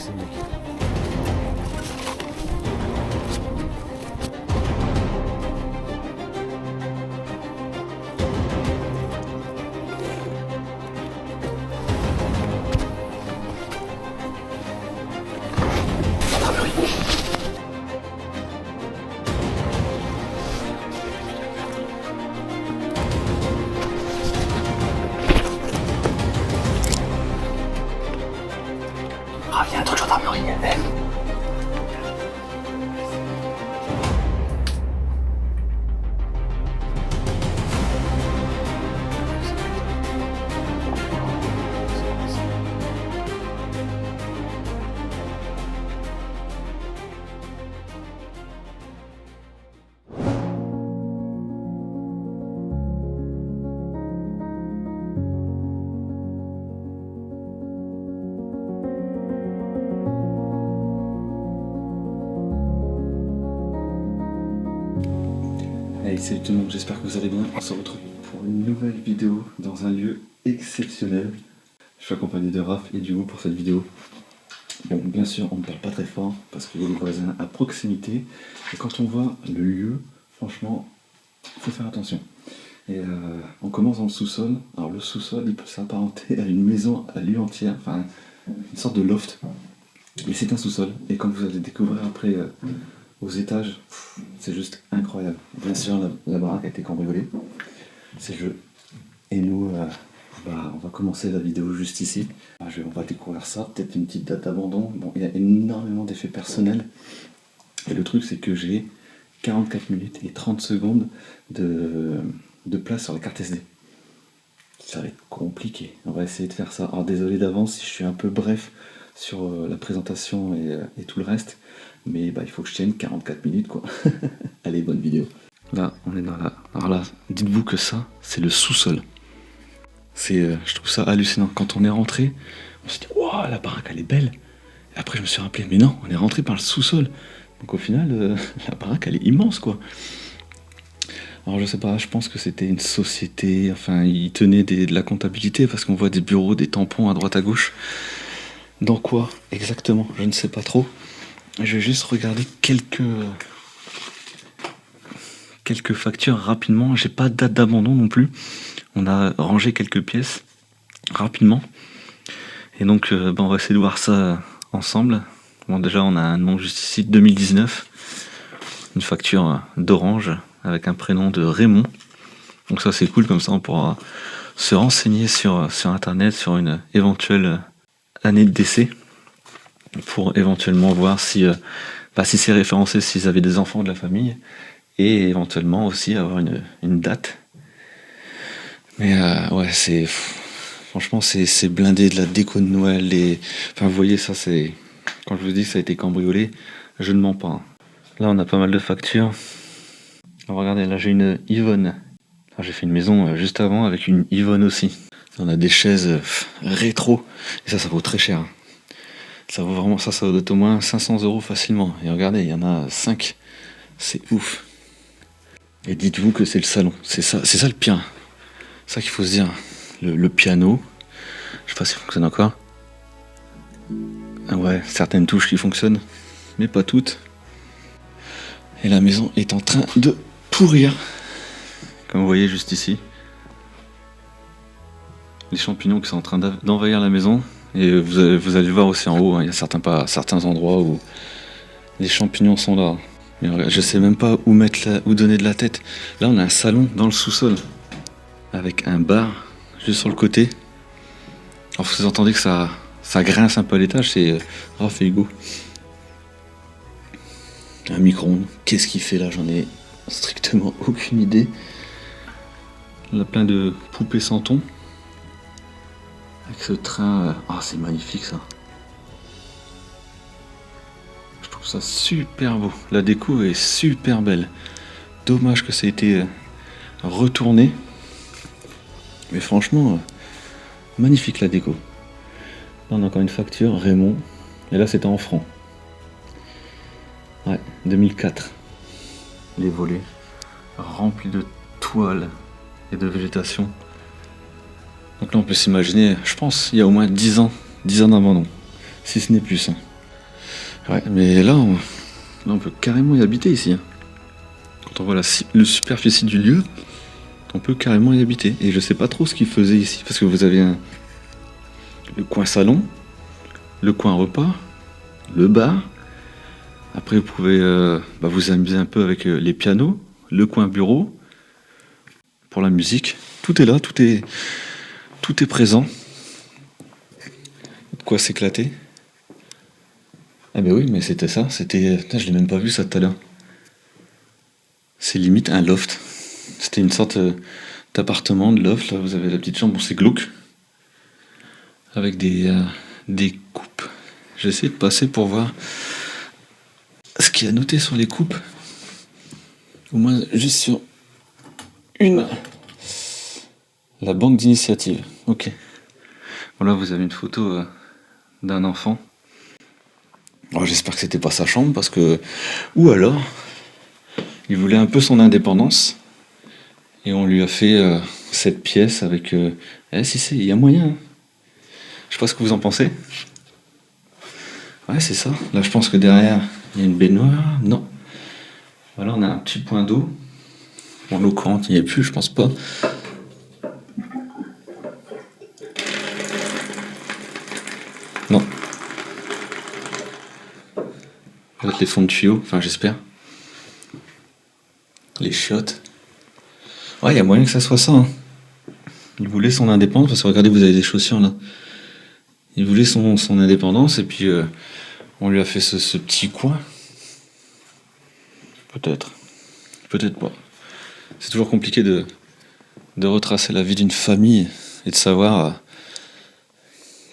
c'est mieux. Ah, il y a un truc gendarmerie. Hey, salut tout le monde, j'espère que vous allez bien. On se retrouve pour une nouvelle vidéo dans un lieu exceptionnel. Je suis accompagné de Raph et d'Hugo pour cette vidéo. Bon, bien sûr, on ne parle pas très fort parce qu'il y a des voisins à proximité. Et quand on voit le lieu, franchement, il faut faire attention. Et on commence dans le sous-sol. Alors le sous-sol, il peut s'apparenter à une maison à lui entière, enfin une sorte de loft. Mais c'est un sous-sol. Et quand vous allez découvrir après aux étages, c'est juste incroyable. Bien sûr, la baraque a été cambriolée, c'est le jeu. Et nous, on va commencer la vidéo juste ici. On va découvrir ça, peut-être une petite date d'abandon. Bon, il y a énormément d'effets personnels. Et le truc, c'est que j'ai 44 minutes et 30 secondes de place sur la carte SD. Ça va être compliqué. On va essayer de faire ça. Alors désolé d'avance si je suis un peu bref sur la présentation et tout le reste. Mais il faut que je tienne 44 minutes quoi. Allez, bonne vidéo. Là, on est dans la... Alors là, dites-vous que ça, c'est le sous-sol. Je trouve ça hallucinant. Quand on est rentré, on s'est dit, waouh, la baraque elle est belle. Et après je me suis rappelé, mais non, on est rentré par le sous-sol. Donc au final, la baraque elle est immense quoi. Alors je sais pas, je pense que c'était une société, enfin ils tenaient de la comptabilité parce qu'on voit des bureaux, des tampons à droite à gauche. Dans quoi exactement? Je ne sais pas trop. Je vais juste regarder quelques factures rapidement. J'ai pas de date d'abandon non plus. On a rangé quelques pièces rapidement. Et donc on va essayer de voir ça ensemble. Bon, déjà on a un nom juste ici, 2019. Une facture d'Orange avec un prénom de Raymond. Donc ça c'est cool, comme ça on pourra se renseigner sur internet sur une éventuelle année de décès, pour éventuellement voir si c'est référencé, s'ils avaient des enfants de la famille, et éventuellement aussi avoir une date. Mais ouais, franchement c'est blindé de la déco de Noël. Enfin vous voyez, ça c'est... Quand je vous dis que ça a été cambriolé, je ne mens pas. Là on a pas mal de factures. Alors regardez, là j'ai une Yvonne. Alors, j'ai fait une maison juste avant avec une Yvonne aussi. On a des chaises rétro, et ça vaut très cher. Ça vaut vraiment, ça doit être au moins 500 € facilement. Et regardez, il y en a 5. C'est ouf. Et dites-vous que c'est le salon. C'est ça le pire. C'est ça qu'il faut se dire. Le piano. Je sais pas s'il fonctionne encore. Ah ouais, certaines touches qui fonctionnent, mais pas toutes. Et la maison est en train de pourrir. Comme vous voyez juste ici. Les champignons qui sont en train d'envahir la maison. Et vous allez voir aussi en haut, il y a certains endroits où les champignons sont là. Mais regarde, je sais même pas où donner de la tête. Là on a un salon dans le sous-sol avec un bar juste sur le côté. Alors vous entendez que ça grince un peu à l'étage, c'est Raph et Hugo. Un micro-ondes, qu'est-ce qu'il fait là? J'en ai strictement aucune idée. Là plein de poupées Santon. Avec ce train, c'est magnifique ça. Je trouve ça super beau. La déco est super belle. Dommage que ça ait été retourné. Mais franchement, magnifique la déco. Là on a encore une facture, Raymond. Et là c'était en francs. Ouais, 2004. Les volets remplis de toiles et de végétation. Donc là on peut s'imaginer, je pense, il y a au moins 10 ans d'abandon, si ce n'est plus. Ouais, mais là on peut carrément y habiter ici. Hein. Quand on voit le superficie du lieu, on peut carrément y habiter. Et je sais pas trop ce qu'ils faisaient ici, parce que vous avez le coin salon, le coin repas, le bar. Après vous pouvez vous amuser un peu avec les pianos, le coin bureau, pour la musique. Tout est là, tout est présent. De quoi s'éclater. Ah ben oui, mais c'était ça, Putain, je l'ai même pas vu ça tout à l'heure. C'est limite un loft. C'était une sorte d'appartement, de loft, là vous avez la petite chambre, bon, c'est glauque. Avec des coupes. J'essaie de passer pour voir ce qu'il y a noté sur les coupes. Au moins juste sur une. La banque d'initiative. Ok. Voilà, vous avez une photo d'un enfant. Alors, j'espère que c'était pas sa chambre parce que. Ou alors, il voulait un peu son indépendance. Et on lui a fait cette pièce avec. Si, il y a moyen. Hein. Je sais pas ce que vous en pensez. Ouais, c'est ça. Là, je pense que derrière, il y a une baignoire. Non. Voilà, on a un petit point d'eau. Bon, l'eau courante, il n'y est plus, je pense pas. Non. Peut-être les fonds de tuyaux, enfin, j'espère. Les chiottes. Ouais, il y a moyen que ça soit ça. Hein. Il voulait son indépendance, parce que regardez, vous avez des chaussures là. Il voulait son indépendance, et puis on lui a fait ce petit coin. Peut-être. Peut-être pas. C'est toujours compliqué de retracer la vie d'une famille et de savoir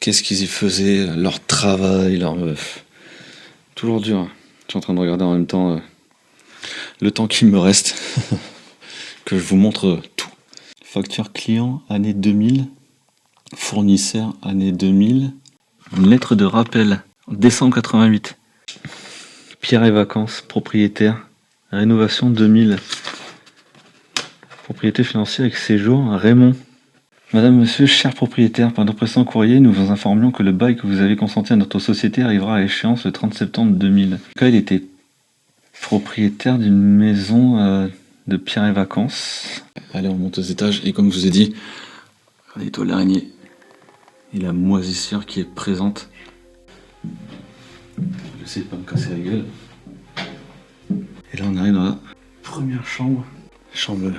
qu'est-ce qu'ils y faisaient, leur travail, leur. Toujours dur. Hein. Je suis en train de regarder en même temps le temps qu'il me reste. Que je vous montre tout. Facture client, année 2000. Fournisseur, année 2000. Une lettre de rappel, décembre 88. Pierre et vacances, propriétaire. Rénovation 2000. Propriété financière avec séjour, Raymond. Madame, monsieur, cher propriétaire, par notre précédent courrier, nous vous informions que le bail que vous avez consenti à notre société arrivera à échéance le 30 septembre 2000. Quand il était propriétaire d'une maison de Pierre et vacances. Allez, on monte aux étages, et comme je vous ai dit, regardez les toiles d'araignée et la moisissure qui est présente. J'essaie de pas me casser la gueule. Et là, on arrive dans la première chambre. Chambre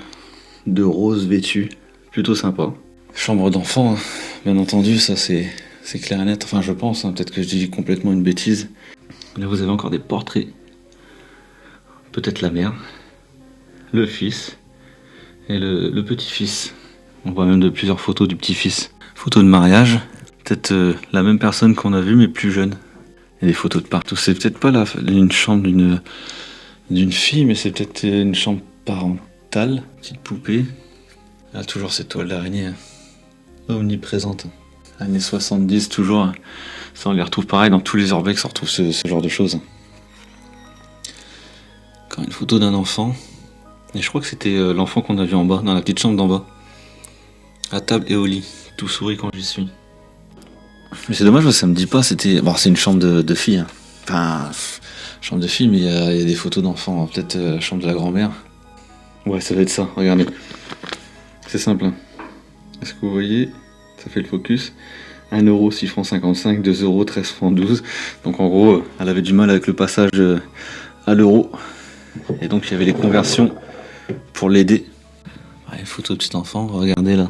de rose vêtue, plutôt sympa. Chambre d'enfant, hein. Bien entendu, ça c'est clair et net. Enfin, je pense, hein, peut-être que je dis complètement une bêtise. Là, vous avez encore des portraits. Peut-être la mère, le fils et le petit-fils. On voit même de plusieurs photos du petit-fils. Photo de mariage, peut-être la même personne qu'on a vue, mais plus jeune. Il y a des photos de partout. C'est peut-être pas une chambre d'une fille, mais c'est peut-être une chambre parentale. Petite poupée. Là, toujours cette toile d'araignée. Hein. Omniprésente. Années 70, toujours. Hein. Ça, on les retrouve pareil dans tous les urbex, on retrouve ce genre de choses. Encore une photo d'un enfant. Et je crois que c'était l'enfant qu'on a vu en bas, dans la petite chambre d'en bas. À table et au lit. Tout sourit quand j'y suis. Mais c'est dommage, ça me dit pas, c'était. Bon, c'est une chambre de fille. Hein. Enfin, chambre de fille, mais il y a des photos d'enfants. Hein. Peut-être la chambre de la grand-mère. Ouais, ça va être ça, regardez. C'est simple. Hein. Est-ce que vous voyez? Ça fait le focus. 1 euro, 6 francs 55, 2 euros, 13 francs 12. Donc en gros, elle avait du mal avec le passage à l'euro. Et donc il y avait les conversions pour l'aider. Ouais, photo de petit enfant, regardez là.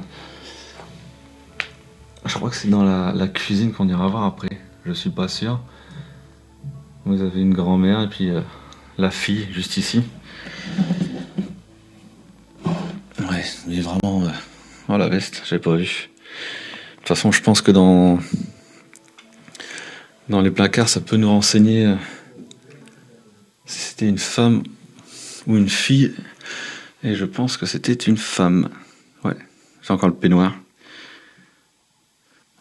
Je crois que c'est dans la cuisine qu'on ira voir après. Je suis pas sûr. Vous avez une grand-mère et puis la fille juste ici. Ouais, mais vraiment... Oh la veste, j'avais pas vu. De toute façon, je pense que dans les placards, ça peut nous renseigner si c'était une femme ou une fille. Et je pense que c'était une femme. Ouais, j'ai encore le peignoir.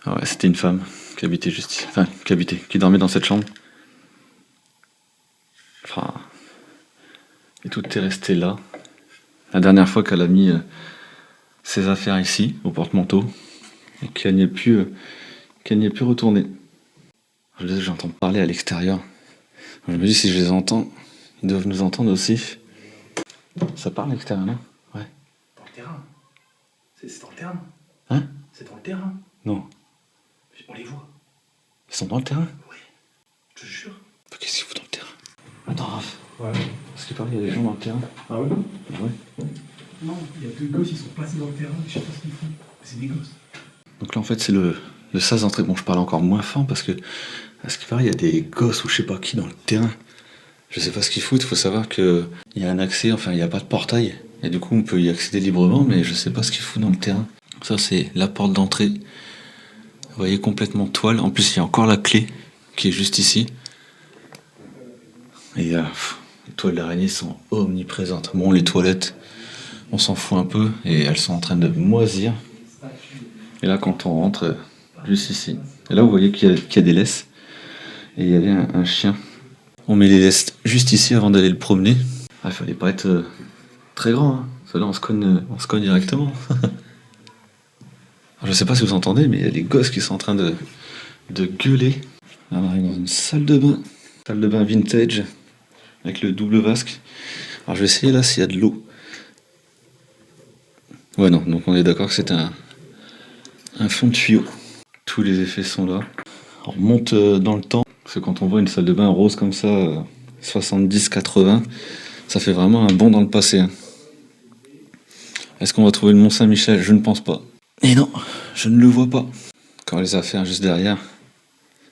Ah ouais, c'était une femme qui habitait juste ici. Enfin, qui dormait dans cette chambre. Enfin... Et tout est resté là. La dernière fois qu'elle a mis ses affaires ici, au porte-manteau, et qu'elle n'y est plus retournée. J'entends parler à l'extérieur. Je me dis si je les entends, ils doivent nous entendre aussi. Ça parle à l'extérieur, non? Ouais. Dans le terrain. C'est dans le terrain. Hein? C'est dans le terrain. Non. On les voit. Ils sont dans le terrain? Oui. Je te jure. Qu'est-ce qu'ils foutent dans le terrain? Attends, Raph. Ouais. Parce qu'il paraît qu'il y a des gens dans le terrain. Ah ouais? Ouais. Non, il y a 2 gosses, ils sont passés dans le terrain, je sais pas ce qu'ils font. C'est des gosses. Donc là en fait c'est le sas d'entrée. Bon je parle encore moins fort parce que à ce qui paraît il y a des gosses ou je sais pas qui dans le terrain. Je sais pas ce qu'ils foutent, faut savoir que il y a un accès, enfin il n'y a pas de portail. Et du coup on peut y accéder librement mais je sais pas ce qu'ils foutent dans le terrain. Ça c'est la porte d'entrée. Vous voyez complètement toile. En plus il y a encore la clé qui est juste ici. Et les toiles d'araignée sont omniprésentes. Bon les toilettes, on s'en fout un peu et elles sont en train de moisir. Et là, quand on rentre, juste ici, et là, vous voyez qu'il y a des laisses. Et il y avait un chien. On met les laisses juste ici avant d'aller le promener. Ah, il fallait pas être très grand, hein. Cela, on se cogne directement. Alors, je sais pas si vous entendez, mais il y a des gosses qui sont en train de gueuler. Là, on arrive dans une salle de bain. Salle de bain vintage, avec le double vasque. Alors, je vais essayer là s'il y a de l'eau. Ouais, non, donc on est d'accord que c'est un fond de tuyau. Tous les effets sont là. On remonte dans le temps, parce que quand on voit une salle de bain rose comme ça, 70-80, ça fait vraiment un bond dans le passé. Hein. Est-ce qu'on va trouver le Mont Saint-Michel? Je ne pense pas. Et non, je ne le vois pas. Quand les affaires juste derrière.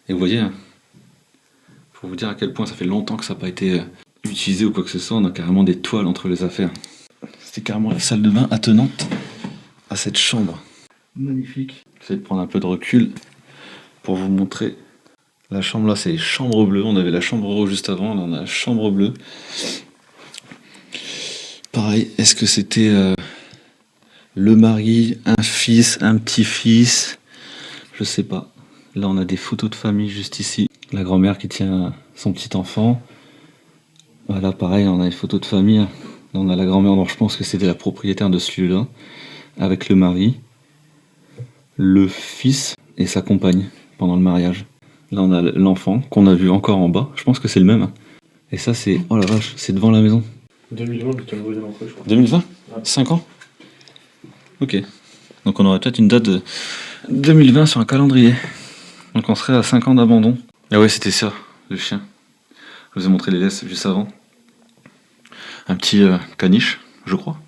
Et vous voyez, hein, pour vous dire à quel point ça fait longtemps que ça n'a pas été utilisé ou quoi que ce soit, on a carrément des toiles entre les affaires. C'était carrément la salle de bain attenante à cette chambre. Magnifique. J'essaie de prendre un peu de recul pour vous montrer. La chambre là, c'est chambre bleue. On avait la chambre rose juste avant, là on a la chambre bleue. Pareil, est-ce que c'était le mari, un fils, un petit-fils? Je sais pas. Là on a des photos de famille juste ici. La grand-mère qui tient son petit enfant. Voilà, pareil, on a des photos de famille. Là on a la grand-mère, donc je pense que c'était la propriétaire de celui-là, avec le mari, le fils et sa compagne pendant le mariage. Là on a l'enfant qu'on a vu encore en bas, je pense que c'est le même. Et ça c'est, oh la vache, c'est devant la maison. 2020, c'était le nouveau d'entrée, je crois. 2020 ? 5 ans ? Ok. Donc on aurait peut-être une date de 2020 sur un calendrier. Donc on serait à 5 ans d'abandon. Ah ouais, c'était ça, le chien. Je vous ai montré les laisses juste avant. Un petit caniche, je crois.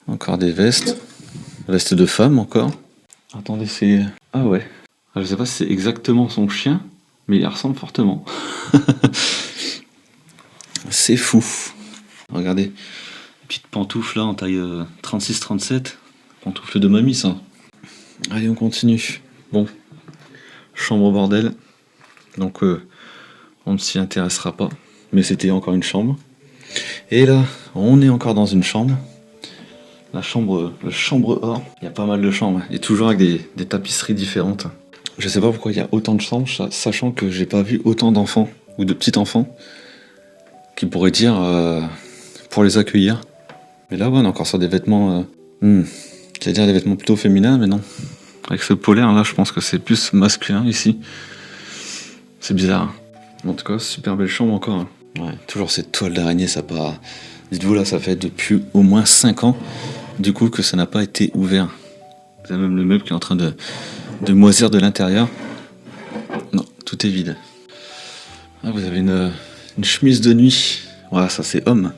Encore des vestes. Veste de femme encore. Attendez, c'est... Ah ouais. Je sais pas si c'est exactement son chien, mais il ressemble fortement. C'est fou. Regardez. Petite pantoufle là en taille 36-37. Pantoufle de mamie ça. Allez, on continue. Bon. Chambre au bordel. Donc on ne s'y intéressera pas. Mais c'était encore une chambre. Et là, on est encore dans une chambre. La chambre or. Il y a pas mal de chambres. Et toujours avec des tapisseries différentes. Je sais pas pourquoi il y a autant de chambres, sachant que j'ai pas vu autant d'enfants ou de petits enfants qui pourraient dire pour les accueillir. Mais là, ouais, on est encore sur des vêtements. J'allais dire des vêtements plutôt féminins, mais non. Avec ce polaire là, je pense que c'est plus masculin ici. C'est bizarre. Hein. En tout cas, super belle chambre encore. Hein. Ouais, toujours cette toile d'araignée, ça part. Dites-vous là, ça fait depuis au moins 5 ans du coup que ça n'a pas été ouvert. Vous avez même le meuble qui est en train de moisir de l'intérieur. Non, tout est vide. Ah, vous avez une chemise de nuit. Voilà, ça c'est homme.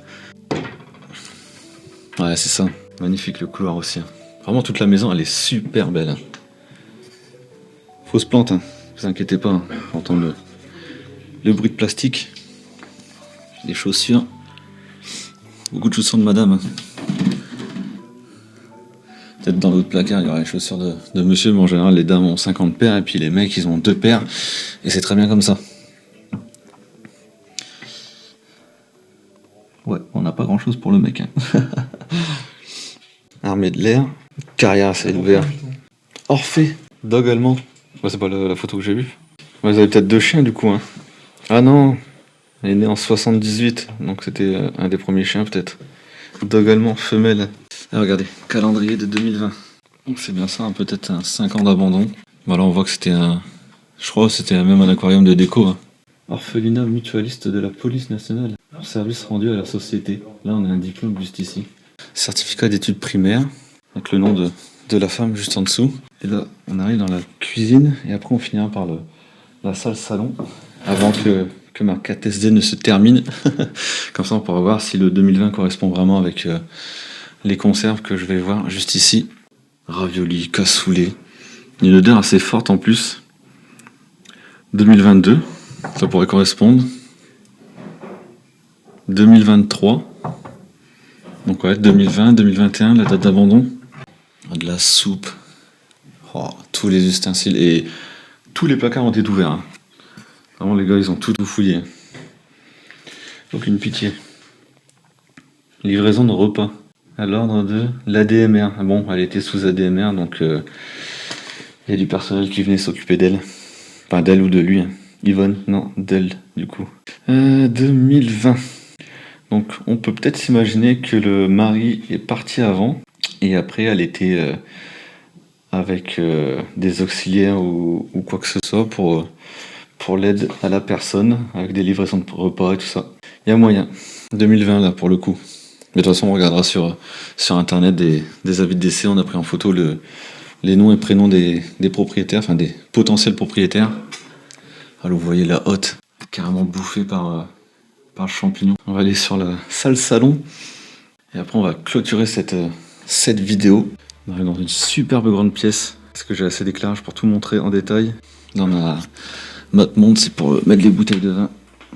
Ouais, c'est ça. Magnifique le couloir aussi. Vraiment, toute la maison, elle est super belle. Fausse plante, hein. Vous inquiétez pas. Hein. J'entends le bruit de plastique. Les chaussures. Beaucoup de chaussures de madame. Hein. Peut-être dans l'autre placard, il y aura les chaussures de monsieur, mais en général, les dames ont 50 paires et puis les mecs, ils ont 2 paires. Et c'est très bien comme ça. Ouais, on n'a pas grand-chose pour le mec. Hein. Armée de l'air. Carrière, c'est ouvert. Orphée. Dog allemand. Ouais, c'est pas la photo que j'ai vue. Ouais, vous avez peut-être 2 chiens du coup. Hein. Ah non, elle est née en 78, donc c'était un des premiers chiens peut-être. Dog allemand, femelle. Ah, regardez, calendrier de 2020. Donc c'est bien ça, hein, peut-être un 5 ans d'abandon. Voilà, on voit que c'était je crois que c'était même un aquarium de déco. Hein. Orphelinat mutualiste de la police nationale. Service rendu à la société. Là, on a un diplôme juste ici. Certificat d'études primaires, avec le nom de la femme juste en dessous. Et là, on arrive dans la cuisine, et après on finira par la salle salon, avant que ma carte SD ne se termine. Comme ça, on pourra voir si le 2020 correspond vraiment avec les conserves que je vais voir juste ici. Ravioli, cassoulet. Il y a une odeur assez forte en plus. 2022, ça pourrait correspondre. 2023. Donc ouais, 2020, 2021, la date d'abandon. De la soupe. Oh, tous les ustensiles. Et tous les placards ont été ouverts. Hein. Vraiment, les gars, ils ont tout fouillé. Aucune pitié. Livraison de repas. À l'ordre de l'ADMR. Bon, elle était sous ADMR, donc il y a du personnel qui venait s'occuper d'elle. Enfin, d'elle ou de lui. Hein. Yvonne, non, d'elle, du coup. 2020. Donc, on peut peut-être s'imaginer que le mari est parti avant, et après, elle était avec des auxiliaires ou quoi que ce soit pour l'aide à la personne, avec des livraisons de repas et tout ça. Il y a moyen. 2020, là, pour le coup. Mais de toute façon, on regardera sur Internet des avis de décès. On a pris en photo les noms et prénoms des propriétaires, enfin des potentiels propriétaires. Alors, vous voyez la hotte, carrément bouffée par le champignon. On va aller sur la salle salon. Et après, on va clôturer cette vidéo. On arrive dans une superbe grande pièce. Parce que j'ai assez d'éclairage pour tout montrer en détail. Là, on a notre monde, c'est pour mettre les bouteilles de vin.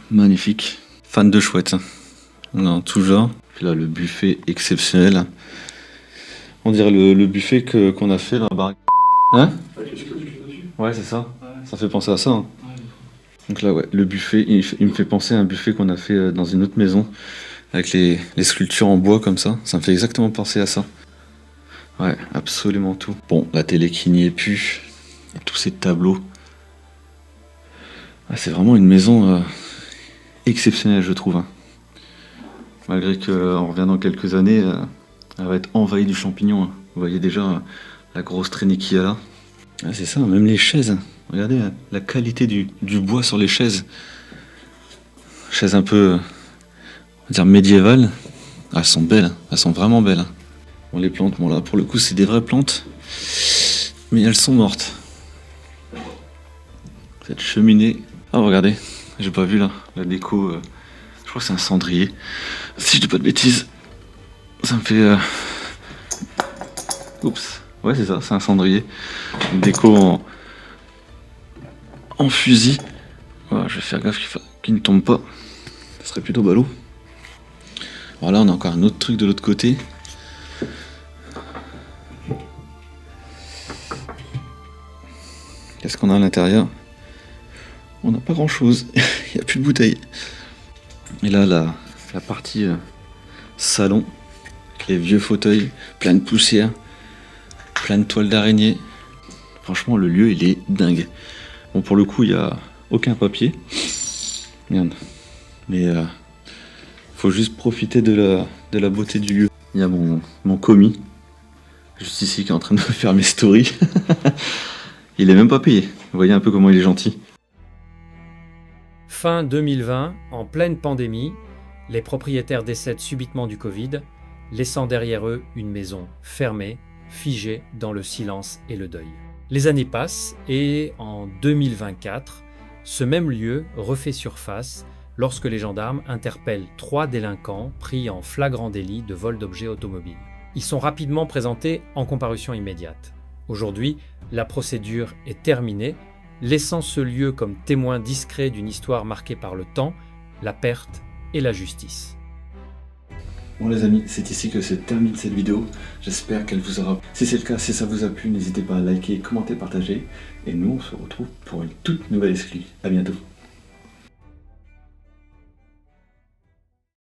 Magnifique. Fan de chouette. On a en tout genre. Puis là, le buffet exceptionnel. On dirait le buffet qu'on a fait dans la baraque. Hein? Ouais, c'est ça. Ça fait penser à ça. Hein. Donc là, ouais, le buffet, il me fait penser à un buffet qu'on a fait dans une autre maison. Avec les sculptures en bois comme ça. Ça me fait exactement penser à ça. Ouais, absolument tout. Bon, la télé qui n'y est plus. Et tous ces tableaux. Ah, c'est vraiment une maison exceptionnelle, je trouve. Hein. Malgré qu'on revient dans quelques années, elle va être envahie du champignon. Hein. Vous voyez déjà la grosse traînée qu'il y a là. Ah, c'est ça, même les chaises. Regardez la qualité du bois sur les chaises. Chaises un peu, on va dire médiévales. Ah, elles sont belles, elles sont vraiment belles. Hein. Bon, les plantes, bon là, pour le coup, c'est des vraies plantes. Mais elles sont mortes. Cette cheminée. Ah, regardez, j'ai pas vu là, la déco. Je crois que c'est un cendrier. Si je dis pas de bêtises, ça me fait. Oups. Ouais, c'est ça, c'est un cendrier. Une déco en fusil. Voilà, je vais faire gaffe qu'il ne tombe pas. Ça serait plutôt ballot. Voilà, on a encore un autre truc de l'autre côté. Qu'est-ce qu'on a à l'intérieur? On n'a pas grand chose. Il n'y a plus de bouteilles. Et là, la partie salon, avec les vieux fauteuils, plein de poussière, plein de toiles d'araignée. Franchement, le lieu, il est dingue. Bon, pour le coup, il n'y a aucun papier. Merde. Mais faut juste profiter de la beauté du lieu. Il y a mon commis, juste ici, qui est en train de faire mes stories. Il est même pas payé. Vous voyez un peu comment il est gentil. Fin 2020, en pleine pandémie, les propriétaires décèdent subitement du Covid, laissant derrière eux une maison fermée, figée dans le silence et le deuil. Les années passent et en 2024, ce même lieu refait surface lorsque les gendarmes interpellent 3 délinquants pris en flagrant délit de vol d'objets automobiles. Ils sont rapidement présentés en comparution immédiate. Aujourd'hui, la procédure est terminée, laissant ce lieu comme témoin discret d'une histoire marquée par le temps, la perte et la justice. Bon les amis, c'est ici que se termine cette vidéo. J'espère qu'elle vous aura plu. Si c'est le cas, si ça vous a plu, n'hésitez pas à liker, commenter, partager. Et nous, on se retrouve pour une toute nouvelle exclue. À bientôt.